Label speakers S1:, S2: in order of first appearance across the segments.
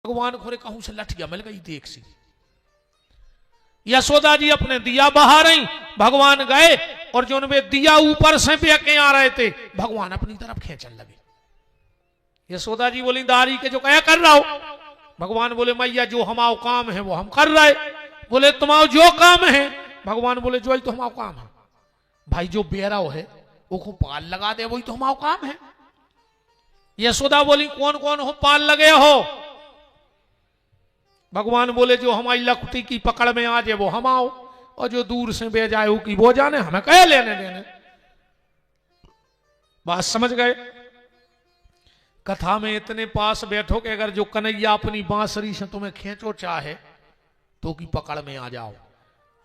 S1: भगवान खोरे कहूं से लठिया मिल गई देख सी। यशोदा जी अपने दिया बहा रही, भगवान गए और जो उनमें दिया ऊपर से बेके आ रहे थे, भगवान अपनी तरफ खींचने लगे। यशोदा जी बोली दारी के जो क्या कर रहा हो? भगवान बोले मैया जो हमारा काम है वो हम कर रहे। बोले तुम्हारा जो काम है? भगवान बोले जो ही तो हमारा काम है। भाई जो बेराव है वो को पाल लगा दे, वही तो हमारा काम है। यशोदा बोली कौन कौन हो पाल लगे हो? भगवान बोले जो हमारी लकुटी की पकड़ में आ जाए वो हम आओ, और जो दूर से बे जाए की वो जाने, हमें कह लेने देने। बात समझ गए? कथा में इतने पास बैठो कि अगर जो कन्हैया अपनी बांसुरी से तुम्हें खींचो चाहे तो की पकड़ में आ जाओ।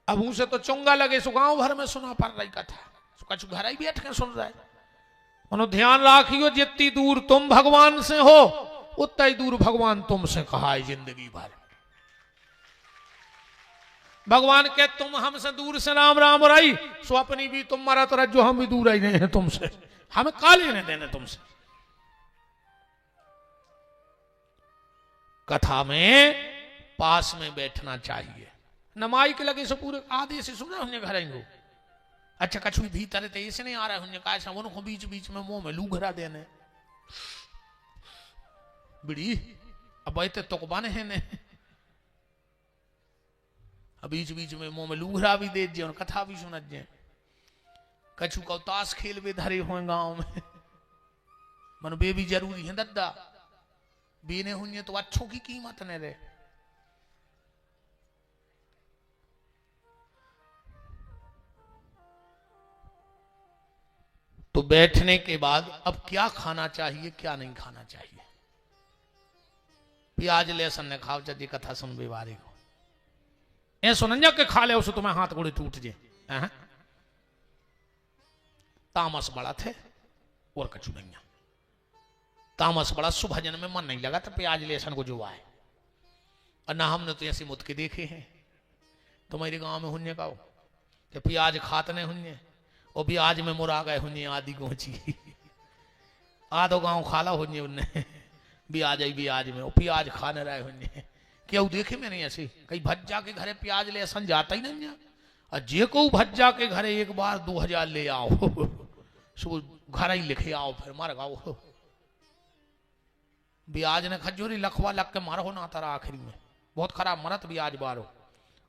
S1: अब उनसे तो चुंगा लगे, सो गांव भर में सुना पड़ रही कथा, कछु घर ही बैठ के सुन रहे। मनो ध्यान राखियो जितनी दूर तुम भगवान से हो उतना ही दूर भगवान तुमसे कहा है जिंदगी भर। भगवान के तुम हमसे दूर से राम राम रही, सो अपनी भी तुम मरत रह, जो हम भी दूर ही नहीं है तुमसे, हमें का लेने देने तुमसे। कथा में पास में बैठना चाहिए। नमाई के लगे से पूरे आधे से सुन रहे घर आएंगे। अच्छा कछु भीतर थे ऐसे नहीं आ रहा है, कहा उनको बीच बीच में मुंह में लूघरा देने बिड़ी अब बैठे तो बाने है ने, बीच बीच में मुंह में लूघरा भी दे जे और कथा भी सुन जे। कछु का ताश खेल भी धरे हुए गांव में, मन बे भी जरूरी है दद्दा, बेने हुई तो अच्छों की कीमत न रहे। तो बैठने के बाद अब क्या खाना चाहिए क्या नहीं खाना चाहिए। प्याज लहसुन ने खाओ जल्दी कथा सुन बेवारी को ए सुनंजा के खा ले उसे तुम्हें हाथ गोड़े टूट जे। तामस बड़ा थे और कछु नहीं, तामस बड़ा सुभजन में मन नहीं लगा तो प्याज लहसुन को जो आए। और ना हमने तो ऐसे मुद के देखे हैं तुम्हारे गांव में हुन्ने का कि प्याज खातने हुन्ने और ब्याज में मुरा गए हुन्ने आदि गोची आधो गांव खाला हुन्ने उनने ब्याज ही ब्याज में और प्याज खाने रहे हुन्ने। क्यों देखे मैंने ऐसे कहीं भज्जा के घरे प्याज लहसुन जाता ही नहीं है। और जे को भज्जा के घरे एक बार 2000 ले आओ सो घर ही लिखे आओ फिर मर गाओ। ब्याज ने खजूरी लखवा लग के मारो ना तारा आखिरी में बहुत खराब मरत ब्याज बारो।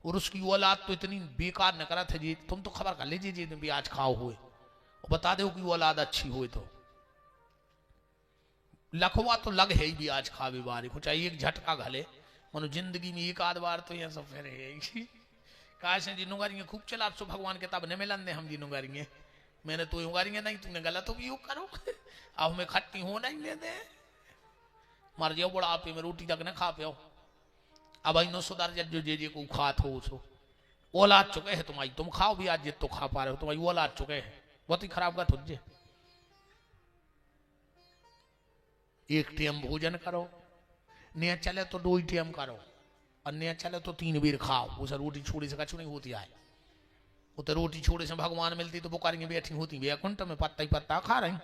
S1: और उसकी औलाद तो इतनी बेकार न करा थे जी, तुम तो खबर कर लीजिए जी ब्याज खाओ हुए और बता दो कि औलाद अच्छी हुए तो लखवा तो लग है ही ब्याज खावे बारी को चाहिए एक झटका घले मनो जिंदगी में एक आध बार तो यह सब फिर है। काश जी नुगारियां खूब चला सो भगवान के तब न मिलन दे हम जी नुगारियां मैंने तो उगारियां नहीं तुमने गलत हो योग करो अब हमें खट्टी हो नहीं ले दे मर जाओ बुढ़ापे में रोटी तक न खा पाओ। अब इन सुधार जो जे को खात हो सो औलाद चुके है तुम्हारी, तुम खाओ भी आज जित तो खा पा रहे हो तुम्हारी औलाद चुके है बहुत ही खराब बात हो। एक टाइम भोजन करो, नया चले तो 2 टाइम करो और नया चले तो 3 बेर खाओ। उसे रोटी छोड़े से कछु नहीं होती है। वो तो रोटी छोड़े से भगवान मिलती तो बुकारियां बैठी होती बैकुंठ में पत्ता ही पत्ता खा रही।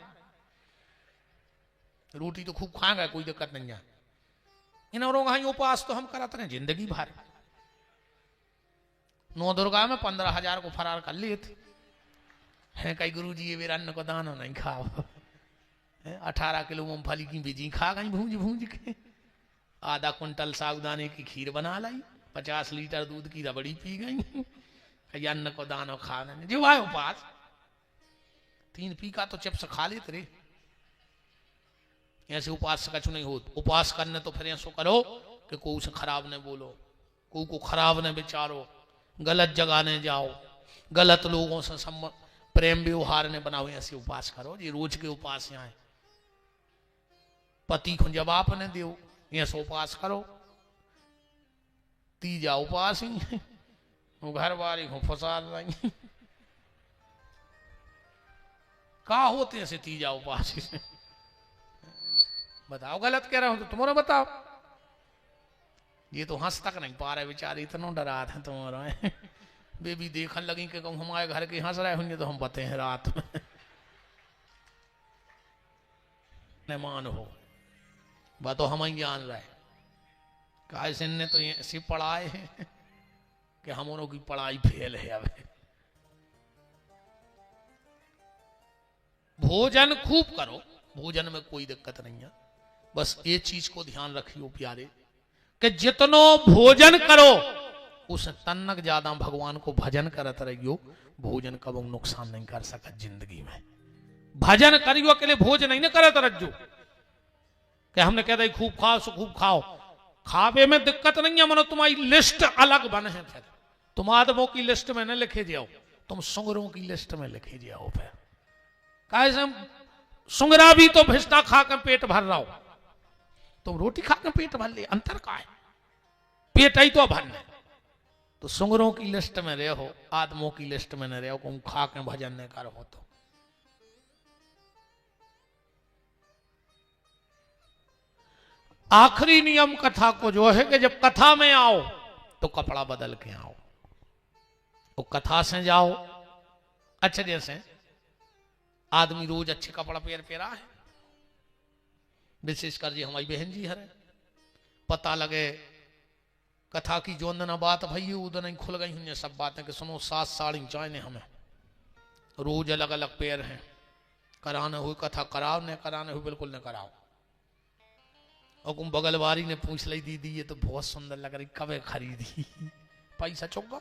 S1: रोटी तो खूब खा गए कोई दिक्कत नहीं है। इन और उपास तो हम कराते रहे जिंदगी भर। 9 दुर्गा में 15,000 को फरार कर लिए थे हैं कई गुरु जी ये बेर अन्न को दाना नहीं खाओ। 18 किलो मूंगफली की बीजी खा गई भूंज भूंज के, आधा कुंटल साबुदाने की खीर बना लाई, 50 लीटर दूध की रबड़ी पी गई। अन्न को दाना खाना नहीं जो आए उपास 3 पी का तो चिप्स खा लेते रे। ऐसे उपास से कछु नहीं हो। उपास करने तो फिर ऐसा करो कि कोई से खराब न बोलो, कोई को खराब न विचारो, गलत जगह न जाओ, गलत लोगों से प्रेम व्यवहार ने बनाओ। ऐसे उपास करो जी रोज के उपास यहाँ पति को जवाब न दो, ऐसा उपास करो। तीजा उपास ही वो घर वाले को फंसा रही का होते ऐसे तीजा उपास से बताओ गलत कह रहा हूं तो तुम्हारा बताओ। ये तो हंस तक नहीं पा रहे बेचारे इतना डरा था तुम्हारा बेबी देखने लगी कि हमारे घर के हंस रहे होंगे तो हम पते हैं रात में न मान हो बात तो हम ही जान रहे कायसिन ने तो ऐसे पढ़ाए हैं कि हम उनों की पढ़ाई फेल है। अब भोजन खूब करो, भोजन में कोई दिक्कत नहीं है, बस ये चीज को ध्यान रखियो प्यारे कि जितनो भोजन करो उस तन्नक ज्यादा भगवान को भजन करत रहियो। भोजन कब नुकसान नहीं कर सका जिंदगी में। भजन करियो के लिए भोजन नहीं करत रहो कि हमने कह दिया खूब खाओ सो खूब खाओ। खावे में दिक्कत नहीं है, मनो तुम्हारी लिस्ट अलग बने है। फिर तुम आदमों की लिस्ट में न लिखे जाओ, तुम सुंगरों की लिस्ट में लिखे जाओ। फिर कैसे सुंगरा भी तो भिस्ता खा कर पेट भर रहा हो, तुम रोटी खा कर पेट भर ले, अंतर का है? पेट ही तो भरना। तो सुंगरों की लिस्ट में रहो, आदमों की लिस्ट में न रहो। तुम खा के भजन न करो तो आखिरी नियम कथा को जो है कि जब कथा में आओ तो कपड़ा बदल के आओ। तो कथा से जाओ अच्छे, जैसे आदमी रोज अच्छे कपड़ा पेरा है, विशेषकर जी हमारी बहन जी हरे, पता लगे कथा की जो ना बात भई उधर नहीं खुल गई हुई सब बातें कि सुनो 7 साड़ी चाहिए हमें, रोज अलग अलग पेड़ हैं, कराने हुई कथा कराओ, न कराने हुई बिल्कुल न कराओ। और तुम बगलवारी ने पूछ ली दीदी ये तो बहुत सुंदर लग रही, कब खरीदी? पैसा चुका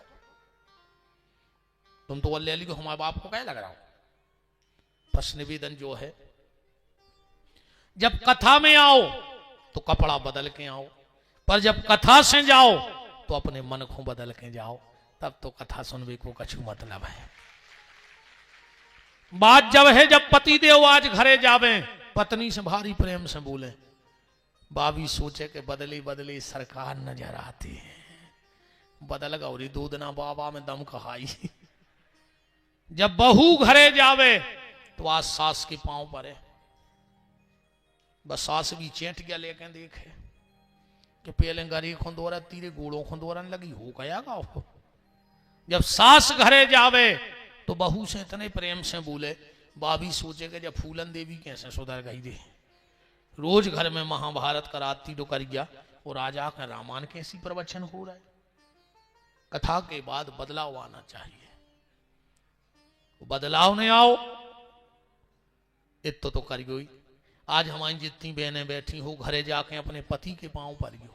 S1: तुम तो ले ली को हमारे बाप को क्या लग रहा हो। बस निवेदन जो है जब कथा में आओ तो कपड़ा बदल के आओ, पर जब कथा से जाओ तो अपने मन को बदल के जाओ, तब तो कथा सुनने को कछु मतलब है। बात जब है जब पति देव आज घरे जावे, पत्नी से भारी प्रेम से बोले, बाबी सोचे कि बदली बदली सरकार नजर आती है, बदल गौरी दूध ना बाबा में दम कहाई। जब बहू घरे जावे तो आज सास के पांव पर है, बस सास भी चेंट गया लेके देखे कि पहले गरी खुंदोरा तीरे गोड़ों खुंदोरन लगी हो गया गाओ। जब सास घरे जावे तो बहू से इतने प्रेम से बोले, बाबी सोचे कि जब फूलन देवी कैसे सुधर गई दे, रोज घर में महाभारत कराती तो कर गया और राजा का रामायण कैसी प्रवचन हो रहा है। कथा के बाद बदलाव आना चाहिए, बदलाव नहीं आओ इतो तो कर गई। आज हमारी जितनी बहनें बैठी हो घरे जाके अपने पति के पांव पर गयो,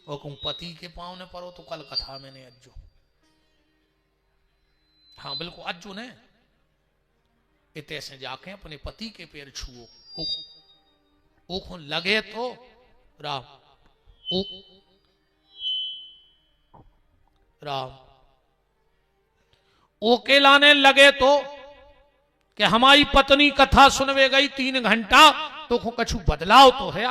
S1: और तुम पति के पांव ने परो तो कल कथा में ने अज्जो, हाँ बिल्कुल अज्जो ने इतने से जाके अपने पति के पैर छुओ, ओखो लगे तो राम राम ओके लाने लगे तो कि हमारी पत्नी कथा सुनवे गई 3 घंटा तो कछु बदलाव तो है।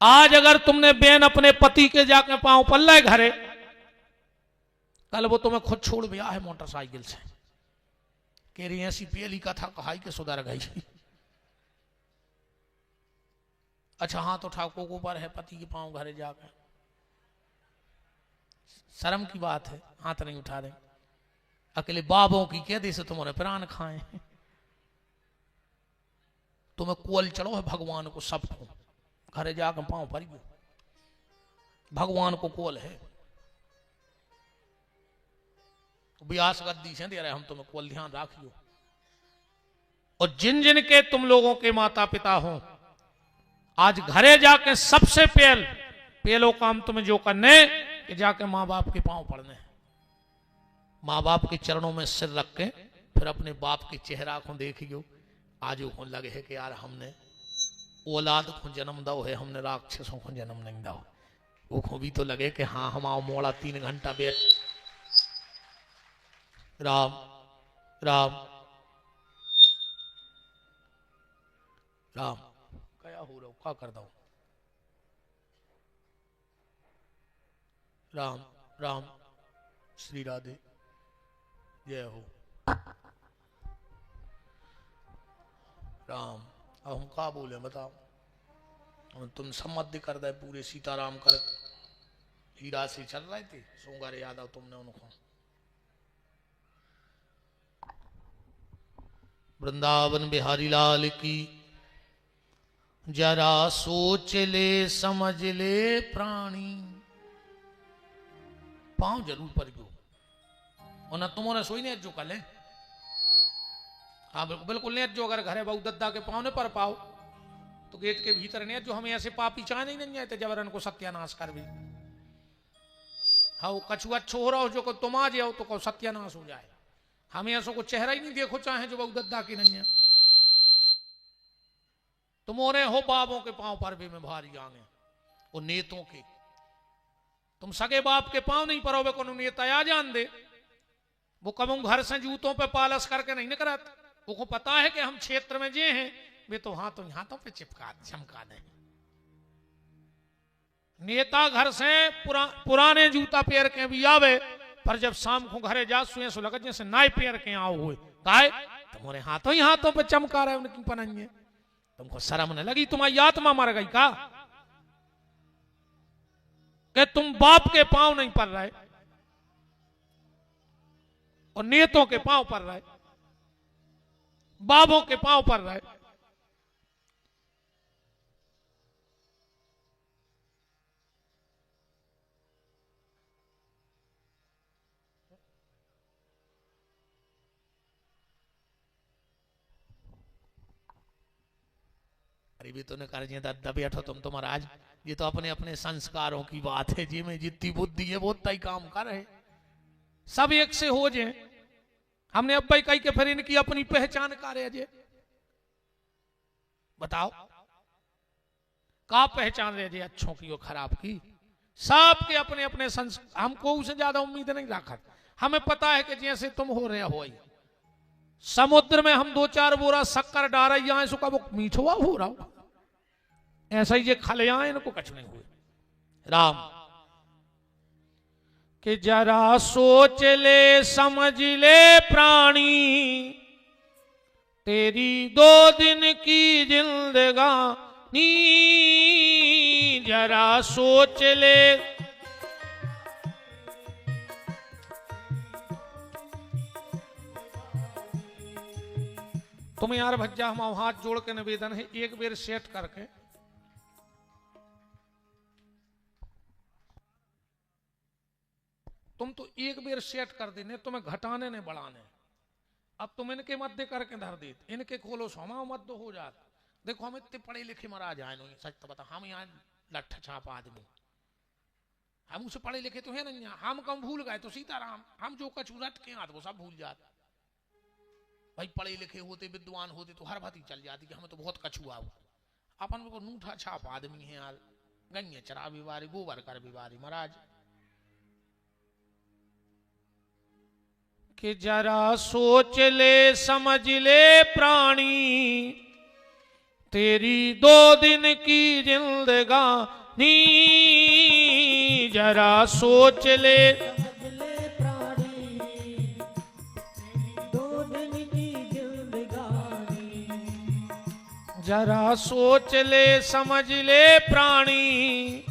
S1: आज अगर तुमने बेन अपने पति के जाके पांव पल्ले घरे, कल वो तुम्हें खुद छोड़ गया है मोटरसाइकिल से, कह रही ऐसी पहली कथा कहाई के सुधर गई। अच्छा हाथ उठाओ को पर है पति के पांव घरे जाकर, शर्म की बात है, हाथ नहीं उठा रहे। अकेले बाबों की कह दे से तुम्हारे प्राण खाए, तुम्हें कोल चढ़ो है भगवान को, सबको घरे जाकर पांव पर भगवान को कोल है, व्यास गद्दी से दे रहे हम तुम्हें कोल, ध्यान रखियो। और जिन जिन के तुम लोगों के माता पिता हो, आज घरे जाके सबसे पहलो काम तुम्हें जो करने कि जाके माँ बाप के पांव पड़ने, माँ बाप के चरणों में सिर रख के फिर अपने बाप के चेहरा को देखियो। आज वो लगे है कि यार हमने औलाद को जन्म दो है, हमने राक्षसों को जन्म नहीं दो। वो भी तो लगे कि हाँ हम आओ मोड़ा 3 घंटा बैठ राम राम राम क्या हो रहा क्या कर दो राम राम श्री राधे जय हो राम। अब हम क्या बोले बताओ, हम तुम सम्मत कर दे पूरे सीताराम कर हीरा से चल रहे थे सोंगारे यादव, तुमने उनको वृंदावन बिहारी लाल की जरा सोच ले समझ ले प्राणी। पांव जरूर पर गयो और न तुमने सोई ने जो कल है। हाँ बिल्कुल ने जो अगर घरे बहु दद्दा के पाँव ने पर पाओ तो गेट के भीतर ने जो हमें ऐसे पापी चाह नहीं जाते जबरन को सत्यानाश कर भी। हाँ वो कछु अच्छो हो रहा हो जो को तुम आ जाओ तो को सत्यानाश हो जाए। हमें ऐसो को चेहरा ही नहीं देखो चाहे जो बहु दद्दा की नहीं है। तुमोरे हो बाबों के पांव पर भी में भारी आगे वो नेतों के। तुम सगे बाप के पांव नहीं परोगे को नेता आ जान दे। वो कब घर से जूतों पे पालस करके नहीं निकलते। वो पता है कि हम क्षेत्र में जे हैं वे तो हाथों पे चिपका चमका दें। नेता घर से पुराने जूता पैर के भी आवे पर जब शाम को घरे जा सुए सो लगे जैसे नाई पैर के आओ हुए काहे तुम्हारे हाथों पे चमका रहे उनकी पनंगे। तुमको शर्म न लगी? तुम्हारी आत्मा मर गई का कि तुम बाप के पांव नहीं पर रहे और नेतों के पांव पर रहे, बाबों के पांव पर रहे। अरे भी तूने कर दिया दादा बैठो तुम तो महाराज ये तो अपने अपने संस्कारों की बात है जी में जितनी बुद्धि है वो उतना ही काम कर रहे सब एक से हो जाए। हमने अब भाई कही के फिर इनकी अपनी पहचान कर रहे जे बताओ का पहचान रहे जे अच्छों की और खराब की सबके अपने अपने हमको उससे ज्यादा उम्मीद नहीं रखा। हमें पता है कि जैसे तुम हो रहे हो समुद्र में हम 2-4 बोरा शक्कर डाल रहे यहाँ सुखा वो मीठवा हो रहा हो ऐसा ही ये खले आए इनको कछ नहीं हुए। राम कि जरा सोच ले समझ ले प्राणी तेरी 2 दिन की जिंदगानी जरा सोच ले। तुम्हें यार भज्जा हम हाथ जोड़ के निवेदन है एक बेर सेट करके तुम तो एक बेर सेट कर देने तुम्हें घटाने ने बढ़ाने। अब तुम इनके मध्य करके धर दे इनके खोलो सोमा मध्य हो जात। देखो हम इतने पढ़े लिखे मरा जाए सच तो बता हम यहाँ लठ छाप आदमी हम उसे पढ़े लिखे तो है नहीं हम कम भूल गए तो सीताराम हम जो कछ रट के आते वो सब भूल जाते। भाई पढ़े लिखे होते विद्वान होते तो हर बात ही चल जाती कि हमें तो बहुत कछुआ हो। अपन को नूठा छाप आदमी है यार गंगे चरा बीमारी गोबर कर बीमारी महाराज कि जरा सोच ले समझ ले प्राणी तेरी 2 दिन की जिंदगानी जरा सोच ले जरा सोच ले समझ ले प्राणी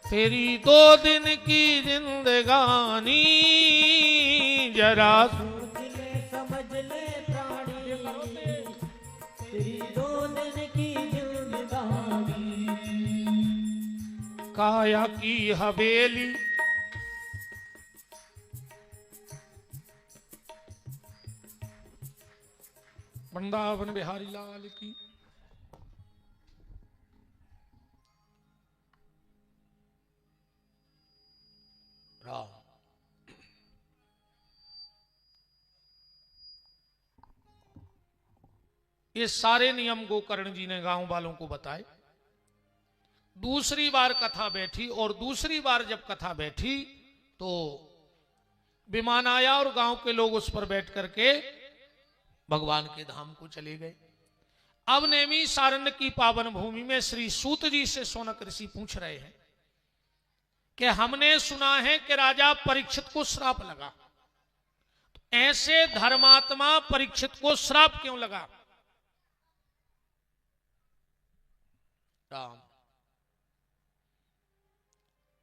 S1: तेरी 2 दिन की जिंदगानी जरा
S2: सोच ले समझ ले प्राणी तेरी 2 दिन की जिंदगानी
S1: काया की हवेली वृंदावन बिहारी लाल की। राम ये सारे नियम गोकर्ण जी ने गांव वालों को बताए। दूसरी बार कथा बैठी और दूसरी बार जब कथा बैठी तो विमान आया और गांव के लोग उस पर बैठ करके भगवान के धाम को चले गए। अब नेमी सारण्य की पावन भूमि में श्री सूत जी से शौनक ऋषि पूछ रहे हैं कि हमने सुना है कि राजा परीक्षित को श्राप लगा तो ऐसे धर्मात्मा परीक्षित को श्राप क्यों लगा? राम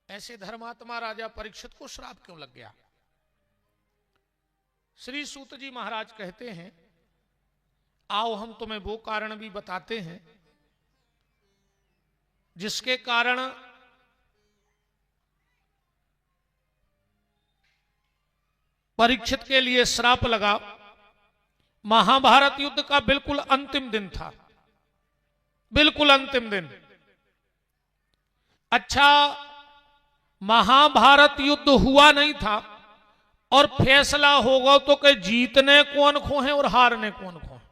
S1: ऐसे धर्मात्मा राजा परीक्षित को श्राप क्यों लग गया? श्री सूत जी महाराज कहते हैं आओ हम तुम्हें वो कारण भी बताते हैं जिसके कारण परीक्षित के लिए श्राप लगा। महाभारत युद्ध का बिल्कुल अंतिम दिन था, बिल्कुल अंतिम दिन। अच्छा, महाभारत युद्ध हुआ नहीं था और फैसला होगा तो कि जीतने कौन को है और हारने कौन को है।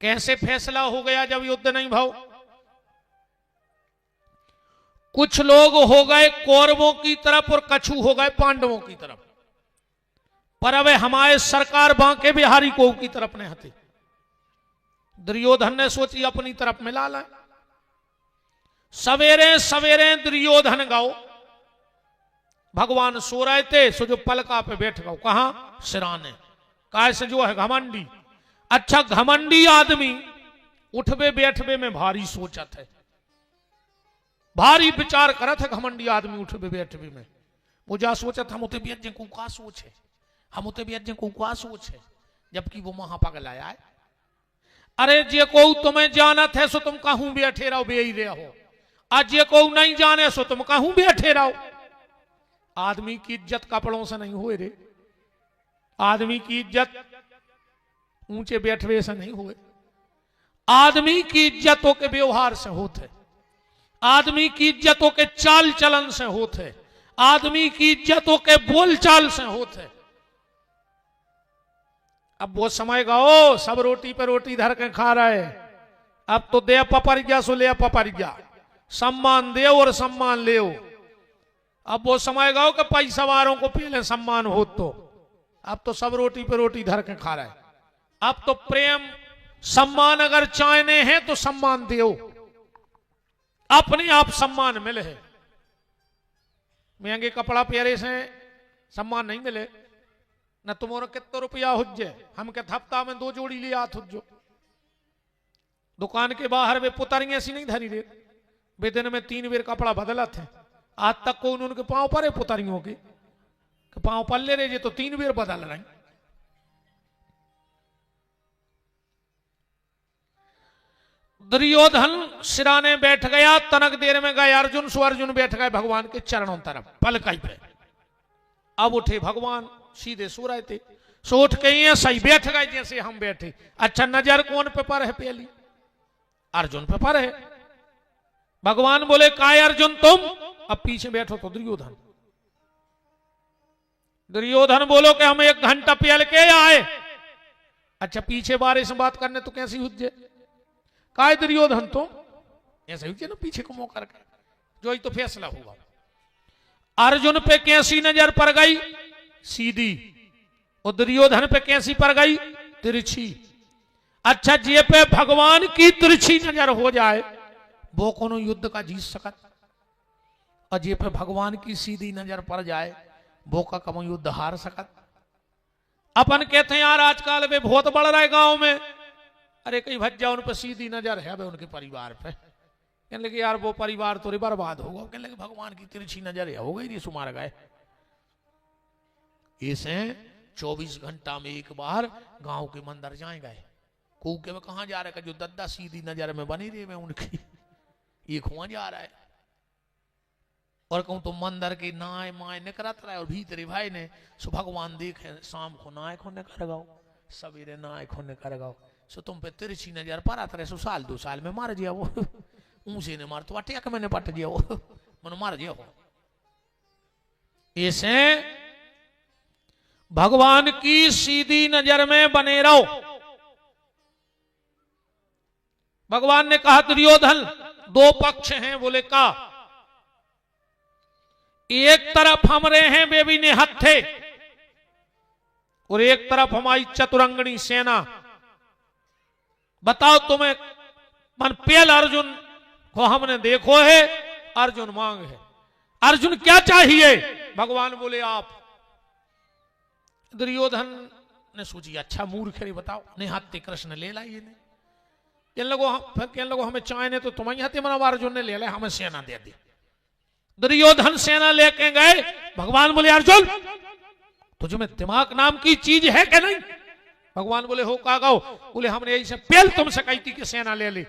S1: कैसे फैसला हो गया जब युद्ध नहीं भाव? कुछ लोग हो गए कौरवों की तरफ और कछु हो गए पांडवों की तरफ। पर अब हमारे सरकार बांके बिहारी को की तरफ ने हथे। दुर्योधन ने सोची अपनी तरफ मिला लाए। सवेरे सवेरे दुर्योधन गाओ, भगवान सो रहे थे, सो जो पलका पे बैठ गओ। कहां? सिराने। काय से जो है घमंडी। अच्छा, घमंडी आदमी उठबे बैठबे में भारी सोचत है, भारी विचार करत है। घमंडी आदमी उठबे बैठबे में वो जा सोचत हम उते बेच को का सोच है, हम उते बेच को का सोच है, जबकि वो महापागल आया है। अरे जे को तुम्हें जानत है सो तुम कहूं बैठे रहो, बे ही रहो। आज जे को नहीं जाने सो तुम कहूं बैठे रहो। आदमी की इज्जत कपड़ों से नहीं हुए रे, आदमी की इज्जत ऊंचे बैठवे से नहीं हुए। आदमी की इज्जतों के व्यवहार से होते, आदमी की इज्जतों के चाल चलन से होते, आदमी की इज्जतों के बोलचाल से होते। अब वो समय गओ, सब रोटी पे रोटी धर के खा रहे। अब तो दे पपर गया सो ले पपर गया, सम्मान दे और सम्मान ले। अब वो समय गओ कि पैसा वालों को पहले सम्मान हो, तो अब तो सब रोटी पे रोटी धर के खा रहे। अब तो प्रेम सम्मान अगर चाहने हैं तो सम्मान दो, अपने आप सम्मान मिले है। महंगे कपड़ा प्यारे से सम्मान नहीं मिले न। तुम्हारा कितना रुपया हुज्जे, हम के हफ्ता में 2 जोड़ी ले आत हुज्जो। दुकान के बाहर वे पुतरियां ऐसी नहीं धरी रे, वे दिन में 3 बेर कपड़ा बदलत है। आज तक को उनके पांव पर है पुतरियों के पांव पल्ले रहे तो 3 बेर बदल रहे। दुर्योधन सिराने बैठ गया, तनक देर में गए अर्जुन, सो अर्जुन बैठ गए भगवान के चरणों तरफ पलकाई पे। अब उठे भगवान, सीधे सो रहे थे, सो उठ के ये सही बैठ गए जैसे हम बैठे। अच्छा, नजर कौन पे पर है? पहली अर्जुन पे पर है। भगवान बोले, काय अर्जुन तुम? अब पीछे बैठो तो दुर्योधन। दुर्योधन बोलो कि हम 1 घंटा पहल के आए। अच्छा, पीछे बारे से बात करने तो कैसी हुज्जे? काय दुर्योधन तुम? ऐसा हुज्जे ना पीछे को मुंह करके, जो ही तो फैसला हुआ। अर्जुन पे कैसी नजर पड़ गई? सीधी। और दुर्योधन पे कैसी पड़ गई? तिरछी। अच्छा, जे पे भगवान की तिरछी नजर हो जाए वो कोनो युद्ध का जीत सकत, और जे पे भगवान की सीधी नजर पड़ जाए वो का कम युद्ध हार सकत। अपन कहते हैं यार आजकल वे बहुत बढ़ रहा है गांव में। अरे कहीं भज्जा उन पर सीधी नजर है वे उनके परिवार पे, कहने लगे यार वो परिवार तो बर्बाद होगा। कहने लगे भगवान की तिरछी नजर है, हो गई नहीं सुमार गए। इसे 24 घंटा में एक बार गांव के मंदिर जाएंगे। कू के कहां जा रहे हैं? जो दद्दा सीधी नजर में बनी रही है उनकी, ये खुआ जा रहा है। और कहूं तो मंदिर की नाय माय निकलत रहा है और भीतरी भाई ने सो भगवान देखे शाम को नाय खोने कर गाओ, सवेरे नाय खोने कर गाओ। सो तुम पे तिरछी नजर पड़ा रहे, सो 1-2 साल में मार जिया वो। ऊंचे ने मार तो अटैक मैंने पट दिया वो, मन मार दिया वो। ऐसे भगवान की सीधी नजर में बने रहो। भगवान ने कहा दुर्योधन 2 पक्ष हैं। बोले का? एक तरफ हम रहे हैं वे भी निहत्थे, और एक तरफ हमारी चतुरंगनी सेना। बताओ तुम्हें मन पेल अर्जुन को हमने देखो है, अर्जुन मांग है। अर्जुन क्या चाहिए? भगवान बोले आप। दुर्योधन ने सोची अच्छा मूर्ख है, बताओ। निहत्थे कृष्ण ले लाइए ने कहने लगो हमें चाहने तो तुम्हारी हत्या मना। अर्जुन ने ले लिया, हमें सेना दे दी। दुर्योधन सेना लेके गए। भगवान बोले अर्जुन तुझ में दिमाग नाम की चीज है क्या नहीं? भगवान बोले हो का गाओ? बोले हमने यही से पहले तुमसे कही थी कि सेना ले ली।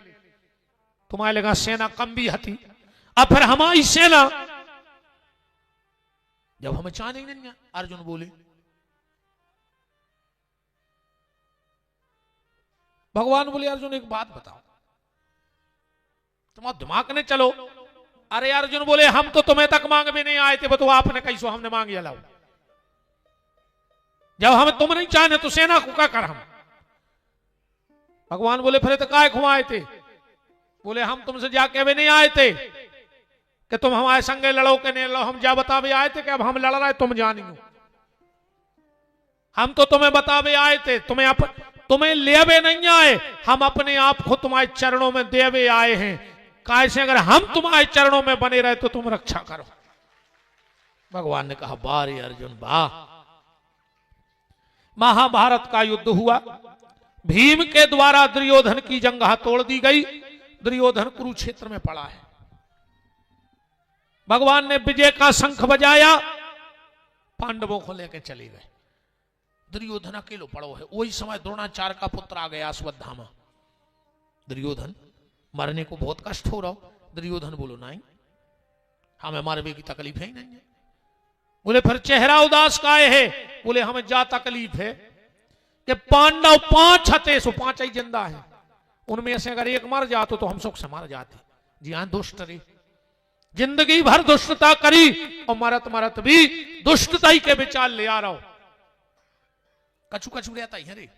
S1: तुम्हारे लगा सेना कम भी हती, अब फिर हमारी सेना जब हमें चाह नहीं, अर्जुन बोले भगवान बोले अर्जुन एक बात बताओ, तुम्हारा दिमाग ने चलो। अरे अर्जुन बोले हम तो तुम्हें तक मांग भी नहीं आए थे, तो आपने कैसो हमने मांग लाओ, जब हमें तुम नहीं चाहने तो सेना को क्या कर हम। भगवान बोले फिर तो काय खुआए थे, बोले हम तुमसे जाके भी नहीं आए थे कि तुम हमारे संगे लड़ो के नहीं लड़ो, हम जा बता भी आए थे कि अब हम लड़ रहे तुम जानियो, हम तो तुम्हें बता भी आए थे, तुम्हें ले भी नहीं आए, हम अपने आप को तुम्हारे चरणों में दे भी आए हैं, कैसे अगर हम तुम्हारे चरणों में बने रहे तो तुम रक्षा करो। भगवान ने कहा बारे अर्जुन वाह। महाभारत का युद्ध हुआ, भीम के द्वारा दुर्योधन की जंघा तोड़ दी गई, दुर्योधन कुरुक्षेत्र में पड़ा है। भगवान ने विजय का शंख बजाया, पांडवों को लेकर चले गए, दुर्योधन अकेलो पड़ो है। वही समय द्रोणाचार्य का पुत्र आ गया अश्वत्थामा। दुर्योधन मरने को बहुत कष्ट हो रहा हो, दुर्योधन बोलो नहीं हमें मारने की तकलीफ है ही नहीं है। बोले फिर चेहरा उदास काहे है, बोले हमें जा तकलीफ है कि पांडव 5 हते, सो 5 ही जिंदा है, उनमें से अगर एक मर जातो तो हम सुख से मर जाते। जी हाँ दुष्ट रे, जिंदगी भर दुष्टता करी और मरत मरत भी दुष्टता ही के विचार ले आ रहा हो। कछु कछु रहता ही रे।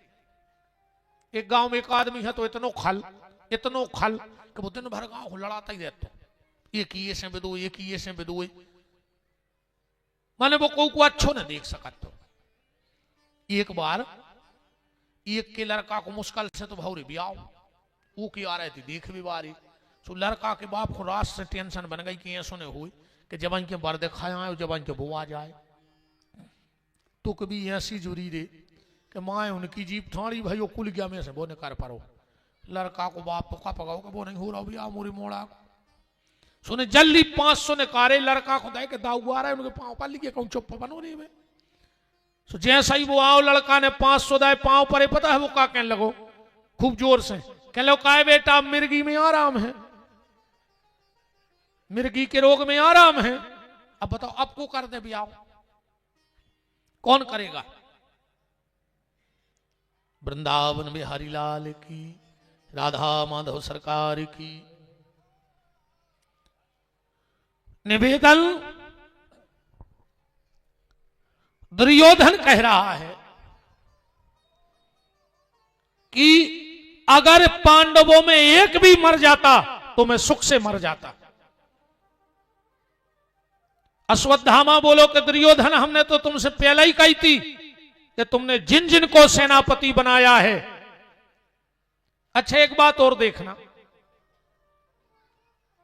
S1: एक गांव में एक आदमी है तो इतनो खल कि वो दिन भर गांव को लड़ाता ही रहता, एक ही से बिदो, एक ही से बिदो, माने वो को अच्छो न देख सकत। तो एक बार एक के लड़का को मुश्किल से तो भौरी भी आओ, वो की आ रही थी देख भी बारी, तो लड़का के बाप को रात से टेंशन बन गई कि ऐसा नहीं हुई कि जब इनके बर दिखाया जब इनके वो आ जाए, तो कभी ऐसी जुरी रे कि माए उनकी जीप ठाड़ी भाई वो कुल गया में से वो नहीं कर पारो। लड़का को बाप पका पकाओ कि वो नहीं हो रहा भैया मोरी मोड़ा, सुने जल्दी 500 ने कारे लड़का को दे के दाऊ आ रहा है, उनके पाँव पर लिखे कहूँ चुप बनो रही में। सो जैसा ही वो आओ लड़का ने 500 दाए पाँव पर, पता है वो क्या कहने लगो खूब जोर से, कह लो का बेटा मिर्गी में आराम है, मिर्गी के रोग में आराम है, अब बताओ अब को कर दे भी आओ, कौन करेगा। वृंदावन में हरिलाल की, राधा माधव सरकार की। निवेदन दुर्योधन कह रहा है कि अगर पांडवों में एक भी मर जाता तो मैं सुख से मर जाता। अश्वत्थामा बोलो कि दुर्योधन हमने तो तुमसे पहले ही कही थी कि तुमने जिन जिन को सेनापति बनाया है। अच्छा एक बात और देखना,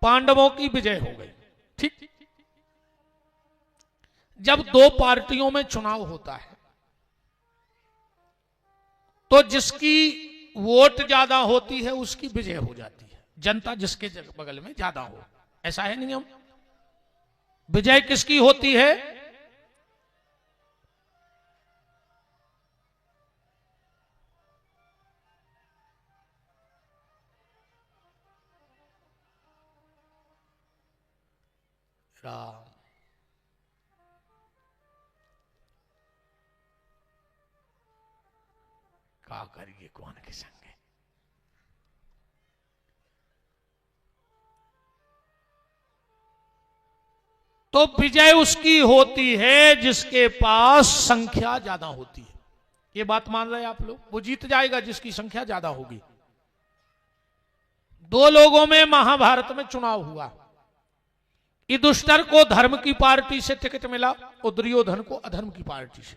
S1: पांडवों की विजय हो गई, ठीक। जब 2 पार्टियों में चुनाव होता है तो जिसकी वोट ज्यादा होती है उसकी विजय हो जाती है, जनता जिसके बगल में ज्यादा हो, ऐसा है नियम। विजय किसकी होती है, राम। क्या करिए कौन के संग, तो विजय उसकी होती है जिसके पास संख्या ज्यादा होती है। ये बात मान रहे हैं आप लोग, वो जीत जाएगा जिसकी संख्या ज्यादा होगी। 2 लोगों में महाभारत में चुनाव हुआ, युधिष्ठिर को धर्म की पार्टी से टिकट मिला और दुर्योधन को अधर्म की पार्टी से।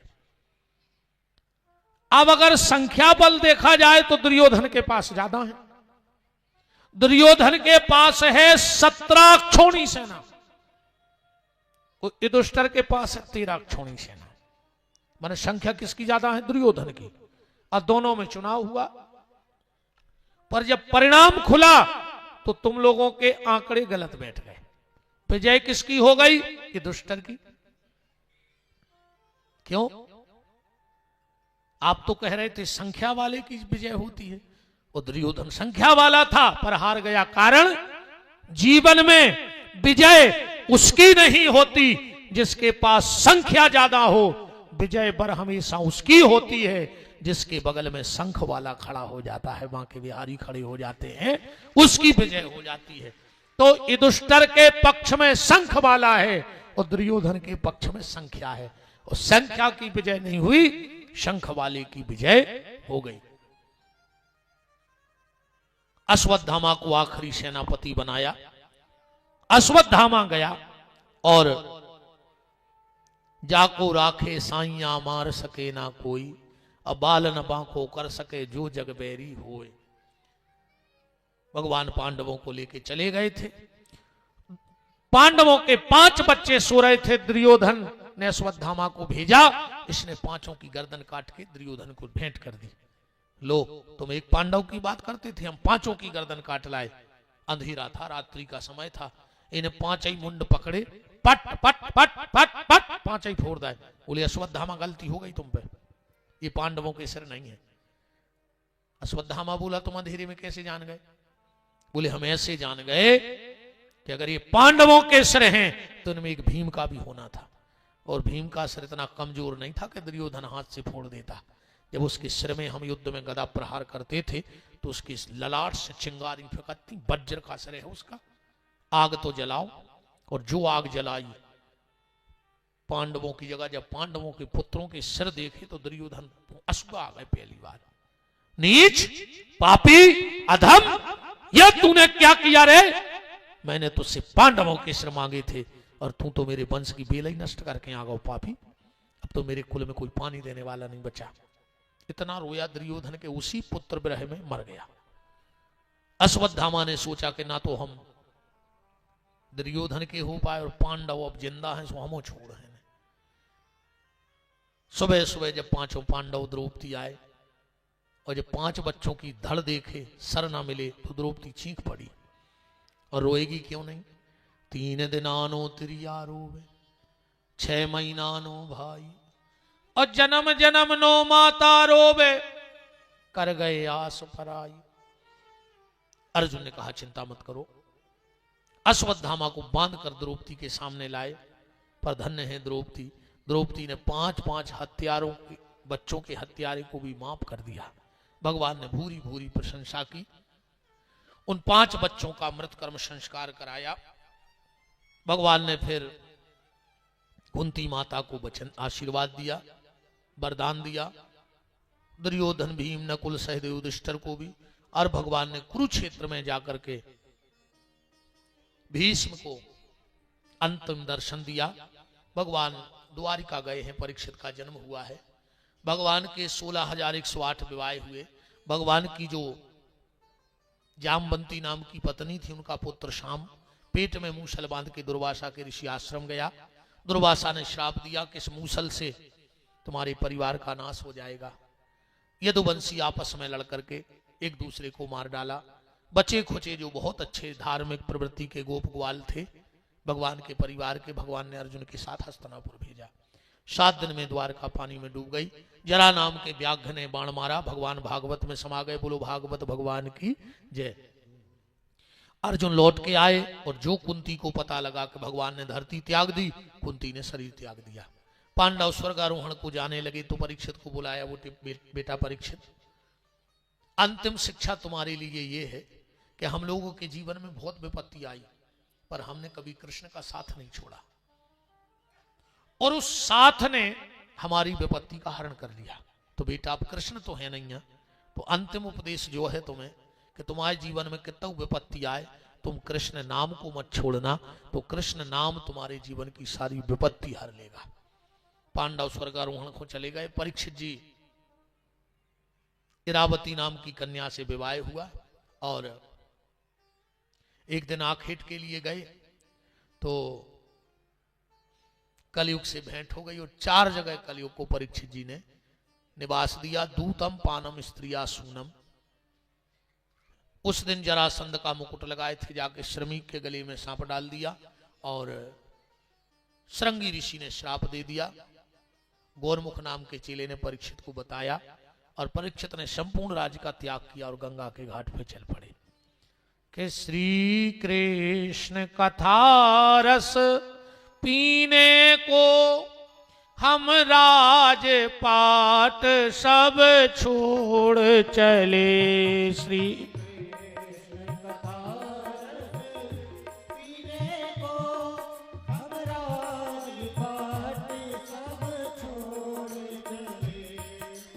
S1: अब अगर संख्या बल देखा जाए तो दुर्योधन के पास ज्यादा है। दुर्योधन के पास है 17 अक्षौणी सेना, युधिष्ठिर के पास है 13 अक्षौणी सेना। माने संख्या किसकी ज्यादा है, दुर्योधन की। और दोनों में चुनाव हुआ, पर जब परिणाम खुला तो तुम लोगों के आंकड़े गलत बैठ गए। विजय किसकी हो गई, युधिष्ठिर की। क्यों, आप तो कह रहे थे संख्या वाले की विजय होती है, वो दुर्योधन संख्या वाला था पर हार गया। कारण जीवन में विजय उसकी नहीं होती जिसके पास संख्या ज्यादा हो, विजय बर हमेशा उसकी होती है जिसके बगल में शंख वाला खड़ा हो जाता है, बांके बिहारी खड़े हो जाते हैं, उसकी विजय हो जाती है। तो युधिष्ठिर के पक्ष में शंख वाला है और दुर्योधन के पक्ष में संख्या है, और संख्या की विजय नहीं हुई, शंख वाले की विजय हो गई। अश्वत्थामा को आखिरी सेनापति बनाया। अश्वत्थामा गया और जाको राखे साइया मार सके ना कोई, अब बाल न बांको कर सके जो जग बैरी होए। भगवान पांडवों को लेके चले गए थे। पांडवों के 5 बच्चे सो रहे थे। दुर्योधन ने अश्वत्थामा को भेजा, इसने 5 की गर्दन काट के दुर्योधन को भेंट कर दी। लो, तुम एक पांडव की बात करते थे, हम 5 की गर्दन काट लाए। अंधेरा था, रात्रि का समय था, इन्हें 5 मुंड पकड़े, पट पट पट पट पट 5 फोड़ दाए। बोले अश्वत्थामा गलती हो गई तुम पे, ये पांडवों के सिर नहीं है। अश्वत्थामा बोला तुम अंधेरे में कैसे जान गए? बोले हम ऐसे जान गए कि अगर ये पांडवों के सिर हैं तो इनमें एक भीम का भी होना था, और भीम का सिर इतना कमजोर नहीं था कि दुर्योधन हाथ से फोड़ देता। जब उसके सिर में हम युद्ध में गदा प्रहार करते थे तो उसकी ललाट से चिंगारी फेंकती, वज्र का सिर है उसका। आग तो जलाओ, और जो आग जलाई पांडवों की जगह, जब पांडवों के पुत्रों के सिर देखे तो दुर्योधन अश्रु आ गए पहली बार। नीच, पापी, अधम, यह तूने क्या किया रे? मैंने तुझसे पांडवों के सिर मांगे थे और तू तो मेरे वंश की बेल ही नष्ट करके आ गया पापी। अब तो मेरे कुल में कोई पानी देने वाला नहीं बचा। इतना रोया दुर्योधन के उसी पुत्र विरह में मर गया। अश्वत्थामा ने सोचा कि ना तो हम दुर्योधन के हो पाए और पांडव अब जिंदा हैं, सो हम छोड़ हैं। सुबह सुबह जब 5 पांडव द्रौपदी आए और जब 5 बच्चों की धड़ देखे, सर ना मिले, तो द्रौपदी चीख पड़ी। और रोएगी क्यों नहीं? 3 दिन आनो तिरिया रोवे, 6 महीना नो भाई, और जन्म जन्म नो माता रोवे, कर गए आस पराई। अर्जुन ने कहा चिंता मत करो। अश्वत्थामा को बांध कर द्रौपदी के सामने लाए, पर धन्य है द्रौपदी। द्रौपदी ने 5 हत्यारों के बच्चों के हत्यारे को भी माफ कर दिया। भगवान ने भूरी भूरी प्रशंसा की। उन 5 बच्चों का मृत कर्म संस्कार कराया। भगवान ने फिर कुंती माता को वचन आशीर्वाद दिया, वरदान दिया। दुर्योधन, भीम, नकुल, सहदेव, युधिष्ठिर को भी। और भगवान ने कुरुक्षेत्र में जाकर के भीष्म को अंतिम दर्शन दिया। भगवान द्वारिका गए हैं, परीक्षित का जन्म हुआ है। भगवान के 16,108 विवाह हुए। भगवान की जो जामवंती नाम की पत्नी थी, उनका पुत्र शाम पेट में मूसल बांध के दुर्वासा के ऋषि आश्रम गया। दुर्वासा ने श्राप दिया कि इस मूसल से तुम्हारे परिवार का नाश हो जाएगा। यदुवंशी आपस में लड़ करके एक दूसरे को मार डाला। बचे खुचे जो बहुत अच्छे धार्मिक प्रवृत्ति के गोप ग्वाल थे भगवान के परिवार के, भगवान ने अर्जुन के साथ हस्तिनापुर भेजा। 7 दिन में द्वारका पानी में डूब गई। जरा नाम के व्याघ्र ने बाण मारा, भगवान भागवत में समा गए। बोलो भागवत भगवान की जय। अर्जुन लौट के आए और जो कुंती को पता लगा कि भगवान ने धरती त्याग दी, कुंती ने शरीर त्याग दिया। पांडव स्वर्गारोहण को जाने लगे तो परीक्षित को बुलाया। वो बेटा परीक्षित, अंतिम शिक्षा तुम्हारे लिए ये है कि हम लोगों के जीवन में बहुत विपत्ति आई, पर हमने कभी कृष्ण का साथ नहीं छोड़ा, और उस साथ ने हमारी विपत्ति का हरण कर लिया। तो बेटा अब कृष्ण तो है नहीं है, तो अंतिम उपदेश जो है तुम्हें कि तुम्हारे जीवन में कितना विपत्ति आए, तुम कृष्ण नाम को मत छोड़ना, तो कृष्ण नाम तुम्हारे जीवन की सारी विपत्ति हर लेगा। पांडव स्वर्गारोहण को चले गए। परीक्षित जी इरावती नाम की कन्या से विवाह हुआ, और एक दिन आखेट के लिए गए तो कलयुग से भेंट हो गई, और 4 जगह कलयुग को परीक्षित जी ने निवास दिया। दूतम पानम स्त्रिया सूनम। उस दिन जरासंध का मुकुट लगाए थे, जाके श्रमिक के गले में सांप डाल दिया, और श्रृंगी ऋषि ने श्राप दे दिया। गौरमुख नाम के चेले ने परीक्षित को बताया, और परीक्षित ने संपूर्ण राज्य का त्याग किया और गंगा के घाट पे चल पड़े कि श्री कृष्ण कथा रस पीने को हम राजपाट सब छोड़ चले। श्री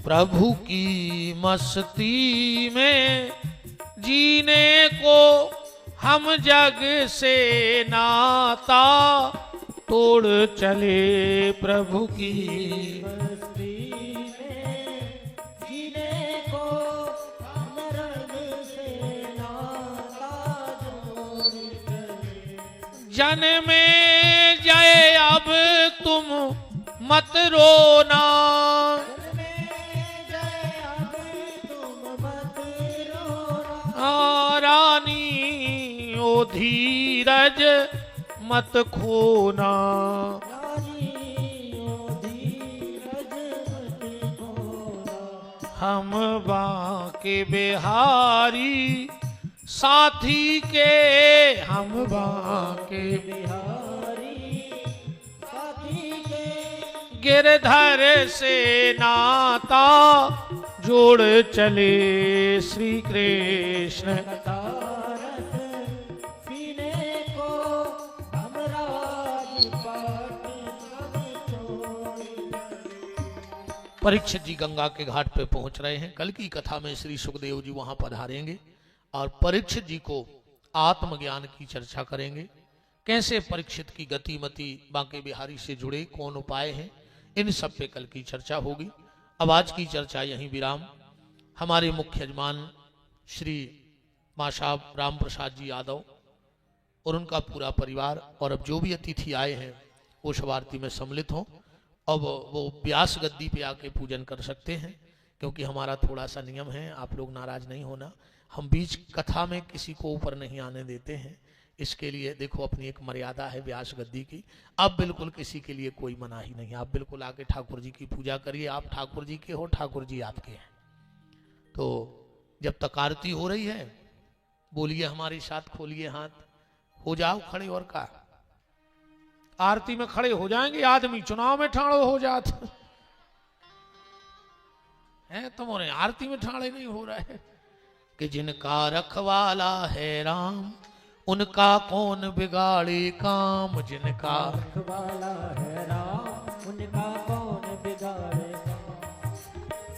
S1: प्रभु की मस्ती में जीने को हम जग से नाता तोड़ चले। प्रभु की
S2: मस्ती में जीने को हम रंग से नाता जोड़ चले।
S1: जन में जय अब तुम मत रोना, रानी ओ धीरज मत खोना। हम बांके बिहारी साथी के, हम बांके
S2: बिहारी साथी के
S1: गिरधर से नाता जोड़ चले। श्री कृष्ण
S2: रस पीने को हम राजपाट सब छोड़।
S1: परीक्षित जी गंगा के घाट पे पहुंच रहे हैं। कल की कथा में श्री सुखदेव जी वहां पधारेंगे और परीक्षित जी को आत्मज्ञान की चर्चा करेंगे। कैसे परीक्षित की गतिमति बांके बिहारी से जुड़े, कौन उपाय हैं, इन सब पे कल की चर्चा होगी। अब आज की चर्चा यहीं विराम। हमारे मुख्य यजमान श्री मां साहब राम प्रसाद जी यादव और उनका पूरा परिवार और अब जो भी अतिथि आए हैं वो सब आरती में सम्मिलित हों। अब वो व्यास गद्दी पे आके पूजन कर सकते हैं, क्योंकि हमारा थोड़ा सा नियम है, आप लोग नाराज नहीं होना। हम बीच कथा में किसी को ऊपर नहीं आने देते हैं, इसके लिए देखो अपनी एक मर्यादा है व्यास गद्दी की। अब बिल्कुल किसी के लिए कोई मनाही नहीं है, आप बिल्कुल आके ठाकुर जी की पूजा करिए। आप ठाकुर जी के हो, ठाकुर जी आपके हैं। तो जब तक आरती हो रही है बोलिए हमारे साथ, खोलिए हाथ, हो जाओ खड़े। और का आरती में खड़े हो जाएंगे आदमी, चुनाव में ठाड़ो हो जाते हैं। तुम्हारे आरती में ठाड़े नहीं हो रहे कि जिनका रखवाला है राम उनका कौन बिगाड़े काम। जिनका
S2: रखवाला है राम उनका कौन बिगाड़े काम।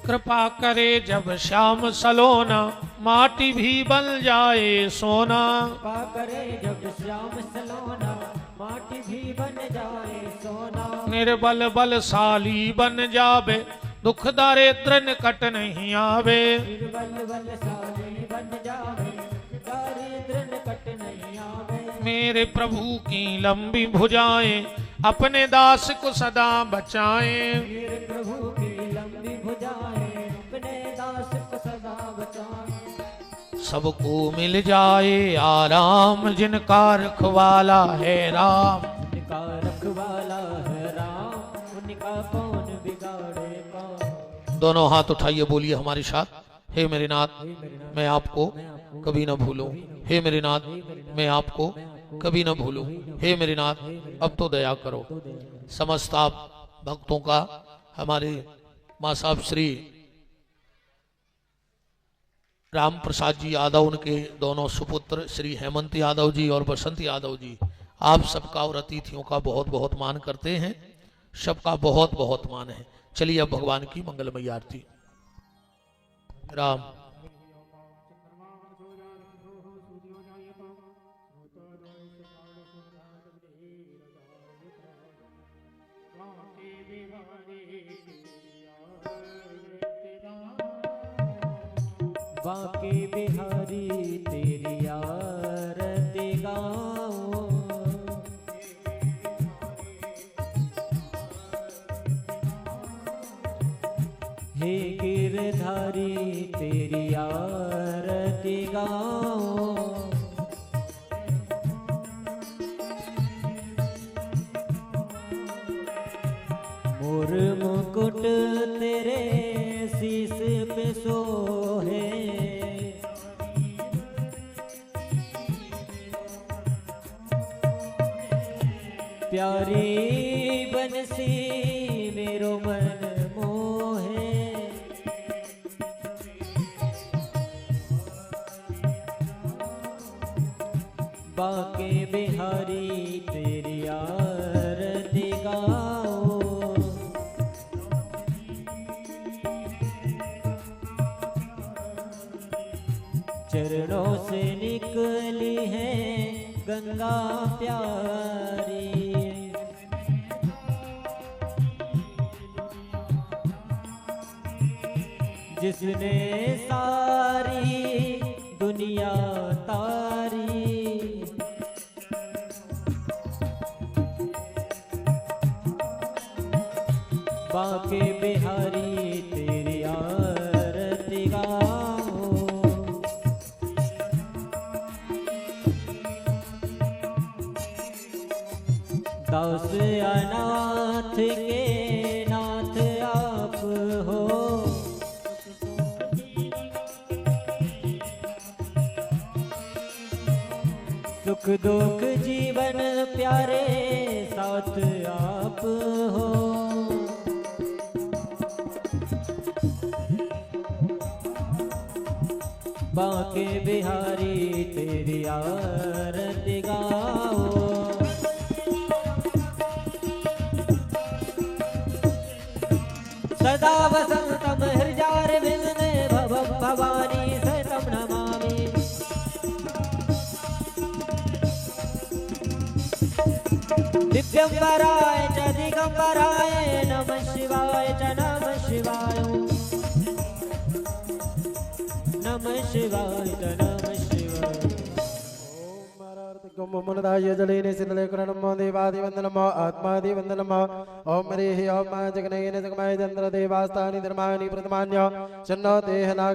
S1: कृपा करे जब श्याम सलोना माटी भी बन जाए सोना।
S2: कृपा करे जब श्याम सलोना माटी भी बन जाए सोना।
S1: निर्बल बलशाली बन जावे दुख दारिद्र निकट नहीं आवे।
S2: निर्बल बलशाली बन जावे दारिद्र निकट नहीं आवे।
S1: मेरे प्रभु की लंबी भुजाएं अपने दास को सदा बचाएं।
S2: मेरे प्रभु की लंबी भुजाएं अपने दास को सदा बचाएं।
S1: सबको मिल जाए आराम जिनका रखवाला है राम।
S2: उनका रखवाला है राम उनका कौन बिगाड़े काम।
S1: दोनों हाथ उठाइए, बोलिए हमारे साथ, हे मेरे नाथ मैं आपको कभी न भूलूं। हे मेरे नाथ मैं आपको कभी न भूलूं। हे मेरे नाथ अब तो दया करो। समस्त आप भक्तों का, हमारे मां साहब श्री राम प्रसाद जी यादव, उनके दोनों सुपुत्र श्री हेमंत यादव जी और बसंत यादव जी, आप सबका और अतिथियों का बहुत बहुत मान करते हैं। सबका बहुत बहुत मान है। चलिए अब भगवान की मंगलमयी आरती। राम
S2: बांके बिहारी तेरी आरती गाऊं। हे गिरधारी तेरी आरती गाऊं। मोर मुकुट तेरे शीस पे सोहे, प्यारी बंसी मेरो मन मोहे, बाके बिहारी तेरी आरती गाओ, चरणों से निकली है गंगा प्यारी, जिसने सारी दुनिया तारी, बाके बिहारी तेरी आरती गाओ, दास अनाथ के नाथ आप हो, सुख दुख जीवन प्यारे साथ आप हो, बाके बिहारी तेरी आरती गाओ, सदा वसंतम हृदयारविंदे भवानी सतम नमामि, दिव्यंबराय च दिगंबराय नमः शिवाय च नमः शिवाय, नमः शिवाय च नमः शिवाय।
S3: मुमनदाय जलेन सिद्धलेखनम देवादिवंदनम आत्मादिवंदनम ओम हरिः ओम जगनयन जगमाय चंद्र देवास्तानि धर्माणि प्रथमान्य शन्नो देहनाग